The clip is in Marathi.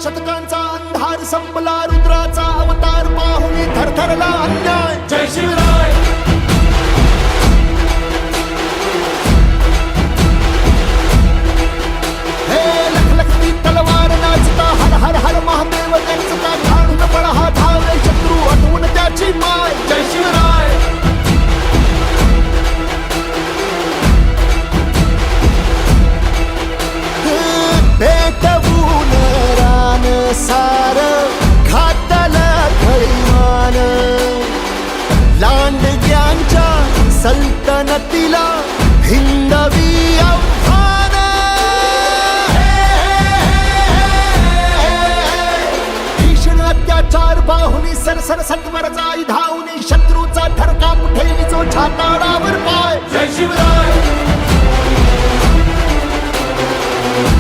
शतकांचा अंधार संपला, रुद्राचा अवतार पाहुनी थरथरला अन्याय. जय शिवराय. हे लखलखती तलवार नाचता, हर हर हर महादेव गरजता, ठाणून पळा धावे शत्रू, आठवून त्याची माय. जय शिवराय. पेटवून रान सार, घातलं खैमान, लांडग्यांच्या सल्तनतीला हिंदवी आव्हान. भीषण अत्याचार बाहुनी सरसर सत्वर जाई धावनी, शत्रूचा ठरका ठेवी जो छाताडावर पाय. जय शिवराय.